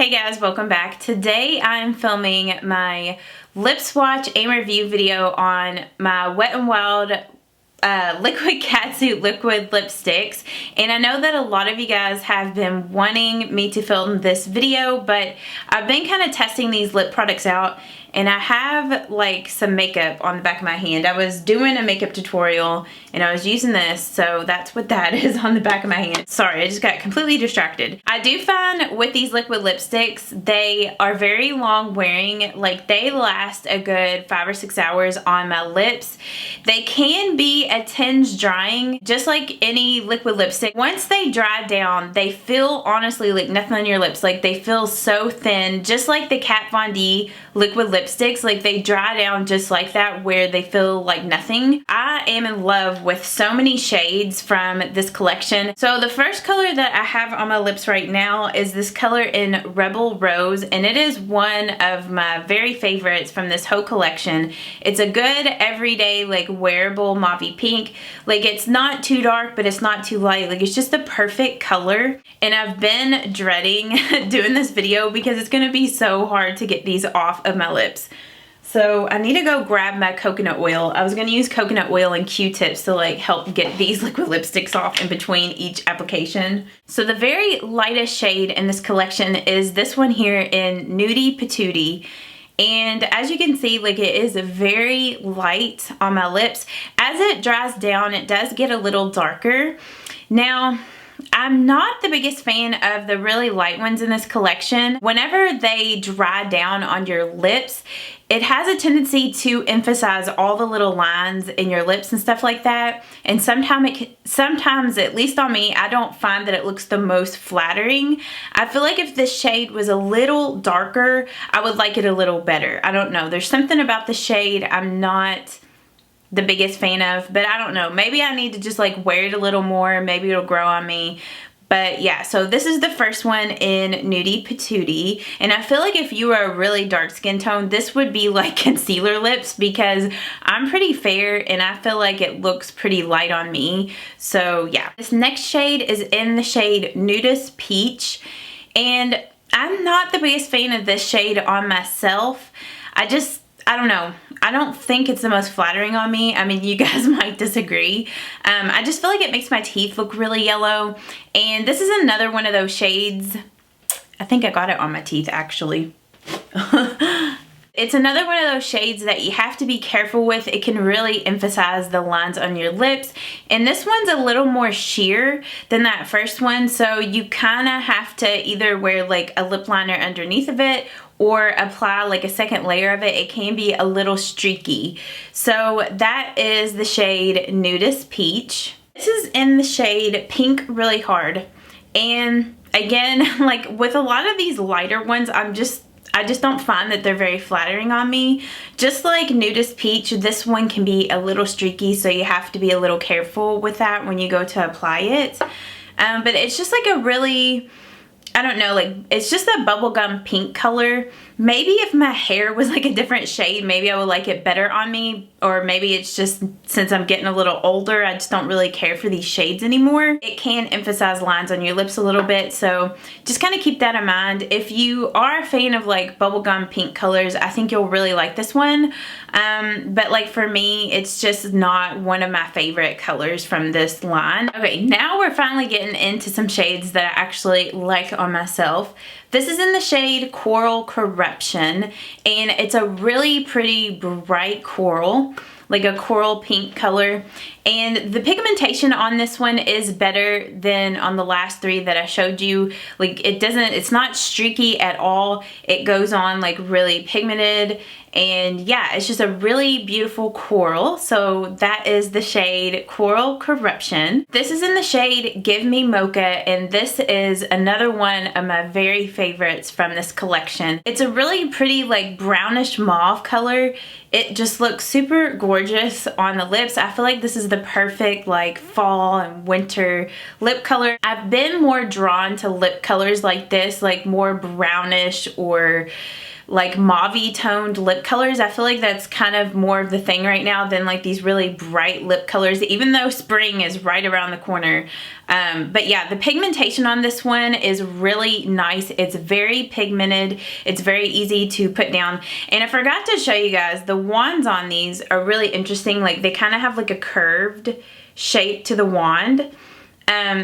Hey guys, welcome back. Today I'm filming my lip swatch and review video on my Wet n Wild liquid catsuit liquid lipsticks, and I know that a lot of you guys have been wanting me to film this video, but I've been kind of testing these lip products out, and I have like some makeup on the back of my hand. I was doing a makeup tutorial and I was using this, so that's what that is on the back of my hand. Sorry, I just got completely distracted. I do find with these liquid lipsticks, they are very long wearing. Like, they last a good 5 or 6 hours on my lips. They can be a tinge drying, just like any liquid lipstick. Once they dry down, they feel honestly like nothing on your lips. Like, they feel so thin, just like the Kat Von D liquid lipsticks. Like, they dry down just like that, where they feel like nothing. I am in love with so many shades from this collection. So the first color that I have on my lips right now is this color in Rebel Rose, and it is one of my very favorites from this whole collection. It's a good everyday like wearable mauvey pink. Like, it's not too dark, but it's not too light. Like, it's just the perfect color, and I've been dreading doing this video because it's gonna be so hard to get these off of my lips. So I need to go grab my coconut oil. I was gonna use coconut oil and Q-tips to like help get these liquid lipsticks off in between each application. So the very lightest shade in this collection is this one here in Nudi Patootie. And as you can see, like, it is very light on my lips. As it dries down, it does get a little darker. Now, I'm not the biggest fan of the really light ones in this collection. Whenever they dry down on your lips, it has a tendency to emphasize all the little lines in your lips and stuff like that. And sometimes, at least on me, I don't find that it looks the most flattering. I feel like if this shade was a little darker, I would like it a little better. I don't know. There's something about the shade I'm not the biggest fan of, but I don't know. Maybe I need to just like wear it a little more. Maybe it'll grow on me. But yeah, so this is the first one in Nudi Patootie, and I feel like if you are a really dark skin tone, this would be like concealer lips, because I'm pretty fair and I feel like it looks pretty light on me. So yeah, this next shade is in the shade Nudiest Peach, and I'm not the biggest fan of this shade on myself. I don't know. I don't think it's the most flattering on me. I mean, you guys might disagree. I just feel like it makes my teeth look really yellow. And this is another one of those shades. I think I got it on my teeth, actually. It's another one of those shades that you have to be careful with. It can really emphasize the lines on your lips. And this one's a little more sheer than that first one. So you kind of have to either wear like a lip liner underneath of it, or apply like a second layer of it. It can be a little streaky. So that is the shade Nudiest Peach. This is in the shade Pink Really Hard. And again, like with a lot of these lighter ones, I just don't find that they're very flattering on me. Just like Nudiest Peach, this one can be a little streaky, so you have to be a little careful with that when you go to apply it. But it's just like a really, I don't know, like, it's just a bubblegum pink color. Maybe if my hair was like a different shade, maybe I would like it better on me. Or maybe it's just since I'm getting a little older, I just don't really care for these shades anymore. It can emphasize lines on your lips a little bit, so just kind of keep that in mind. If you are a fan of like bubblegum pink colors, I think you'll really like this one. But like for me, it's just not one of my favorite colors from this line. Okay, now we're finally getting into some shades that I actually like on myself. This is in the shade Quarrel Corruption, and it's a really pretty bright coral, like a coral pink color. And the pigmentation on this one is better than on the last three that I showed you. Like, it's not streaky at all. It goes on like really pigmented, and yeah, it's just a really beautiful coral. So that is the shade Quarrel Corruption. This is in the shade Give Me Mocha, and this is another one of my very favorites from this collection. It's a really pretty like brownish mauve color. It just looks super gorgeous on the lips. I feel like this is the perfect like fall and winter lip color. I've been more drawn to lip colors like this, like more brownish or like mauve-y toned lip colors. I feel like that's kind of more of the thing right now than like these really bright lip colors, even though spring is right around the corner. But yeah, the pigmentation on this one is really nice. It's very pigmented. It's very easy to put down. And I forgot to show you guys, the wands on these are really interesting. Like they kind of have like a curved shape to the wand.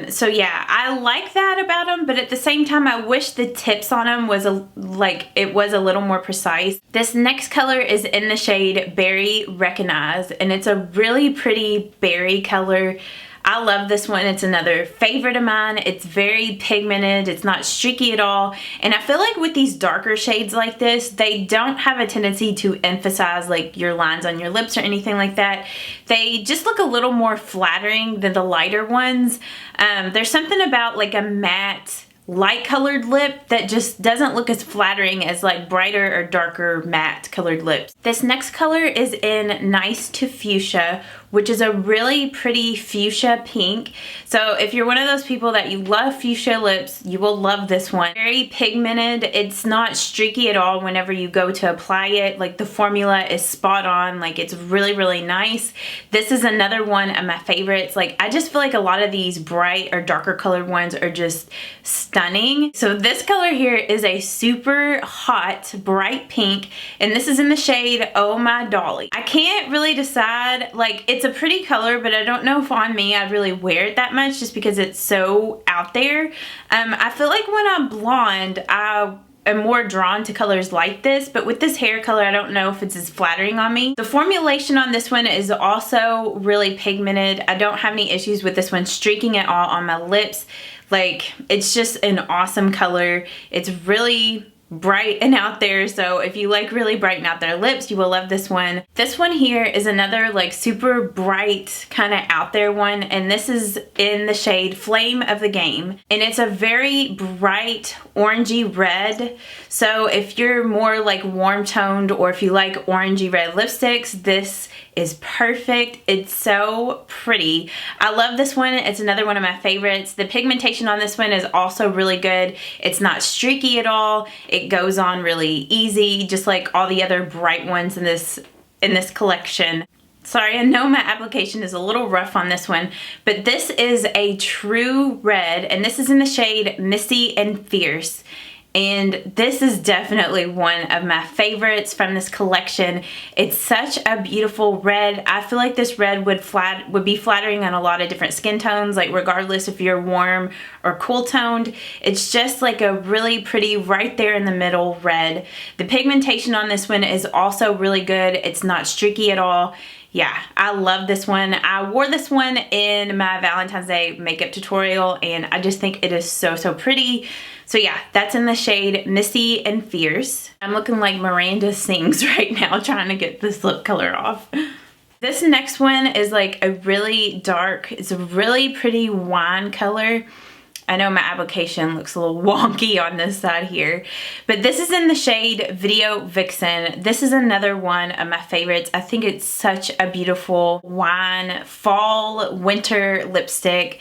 So yeah, I like that about them, but at the same time, I wish the tips on them was it was a little more precise. This next color is in the shade Berry Recognize, and it's a really pretty berry color. I love this one. It's another favorite of mine. It's very pigmented. It's not streaky at all. And I feel like with these darker shades like this, they don't have a tendency to emphasize like your lines on your lips or anything like that. They just look a little more flattering than the lighter ones. There's something about like a matte light colored lip that just doesn't look as flattering as like brighter or darker matte colored lips. This next color is in Nice Too Fuchsia, which is a really pretty fuchsia pink. So if you're one of those people that you love fuchsia lips, you will love this one. Very pigmented. It's not streaky at all whenever you go to apply it. Like the formula is spot on. Like it's really, really nice. This is another one of my favorites. Like I just feel like a lot of these bright or darker colored ones are just stunning. So this color here is a super hot bright pink, and this is in the shade Oh My Dolly. I can't really decide, like it's a pretty color, but I don't know if on me I'd really wear it that much just because it's so out there. I feel like when I'm blonde, I am more drawn to colors like this, but with this hair color, I don't know if it's as flattering on me. The formulation on this one is also really pigmented. I don't have any issues with this one streaking at all on my lips. Like, it's just an awesome color. It's really bright and out there, so if you like really bright and out there lips, you will love this one. This one here is another like super bright kind of out there one, and this is in the shade Flame of the Game, and it's a very bright orangey red. So if you're more like warm toned, or if you like orangey red lipsticks, this is perfect. It's so pretty. I love this one. It's another one of my favorites. The pigmentation on this one is also really good. It's not streaky at all. It goes on really easy, just like all the other bright ones in this collection. Sorry, I know my application is a little rough on this one, but this is a true red, and this is in the shade Misty and Fierce. And this is definitely one of my favorites from this collection. It's such a beautiful red. I feel like this red would be flattering on a lot of different skin tones, like regardless if you're warm or cool toned. It's just like a really pretty right there in the middle red. The pigmentation on this one is also really good. It's not streaky at all. Yeah, I love this one. I wore this one in my Valentine's Day makeup tutorial, and I just think it is so, so pretty. So yeah, that's in the shade Misty and Fierce. I'm looking like Miranda Sings right now trying to get this lip color off. This next one is like a really dark, it's a really pretty wine color. I know my application looks a little wonky on this side here, but this is in the shade Video Vixen. This is another one of my favorites. I think it's such a beautiful wine, fall, winter lipstick.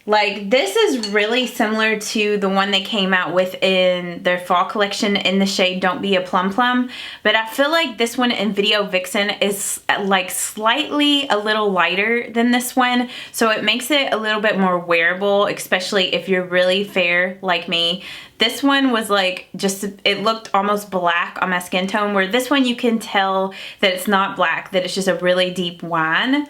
Like, this is really similar to the one they came out with in their fall collection in the shade Don't Be a Plum Plum, but I feel like this one in Video Vixen is like slightly a little lighter than this one, so it makes it a little bit more wearable, especially if you're really fair like me. This one was like just, it looked almost black on my skin tone, where this one you can tell that it's not black, that it's just a really deep wine.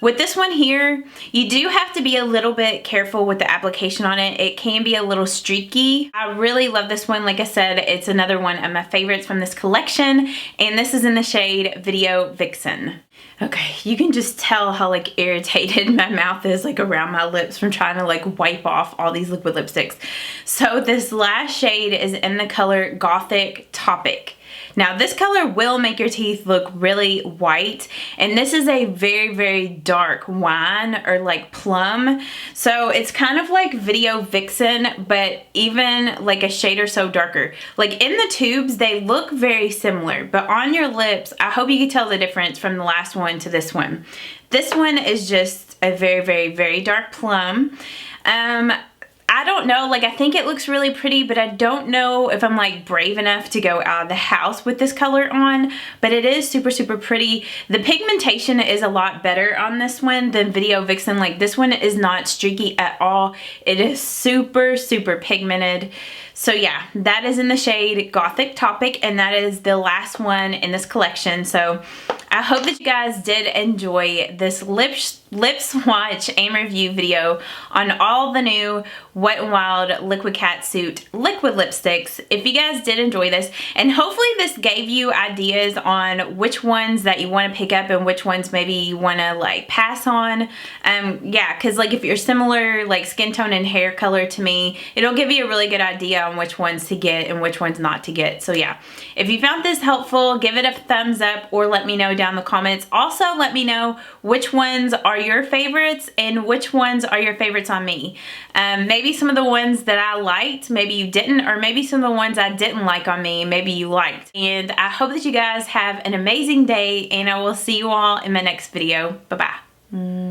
With this one here, you do have to be a little bit careful with the application on it. It can be a little streaky. I really love this one. Like I said, it's another one of my favorites from this collection, and this is in the shade Video Vixen. Okay, you can just tell how like irritated my mouth is like around my lips from trying to like wipe off all these liquid lipsticks. So this last shade is in the color Gothic Topic. Now this color will make your teeth look really white, and this is a very, very dark wine or like plum. So it's kind of like Video Vixen, but even like a shade or so darker. Like in the tubes, they look very similar, but on your lips, I hope you can tell the difference from the last one to this one. This one is just a very, very, very dark plum. I don't know, like I think it looks really pretty, but I don't know if I'm like brave enough to go out of the house with this color on, but it is super, super pretty. The pigmentation is a lot better on this one than Video Vixen. Like this one is not streaky at all. It is super, super pigmented. So yeah, that is in the shade Gothic Topic, and that is the last one in this collection. So I hope that you guys did enjoy this lip swatch and review video on all the new Wet n Wild Liquid Catsuit liquid lipsticks. If you guys did enjoy this, and hopefully this gave you ideas on which ones that you want to pick up and which ones maybe you want to like pass on. Yeah, because like if you're similar like skin tone and hair color to me, it'll give you a really good idea on which ones to get and which ones not to get. So yeah, if you found this helpful, give it a thumbs up or let me know down in the comments. Also, let me know which ones are your favorites and which ones are your favorites on me. Maybe some of the ones that I liked, maybe you didn't, or maybe some of the ones I didn't like on me, maybe you liked. And I hope that you guys have an amazing day, and I will see you all in my next video. Bye-bye.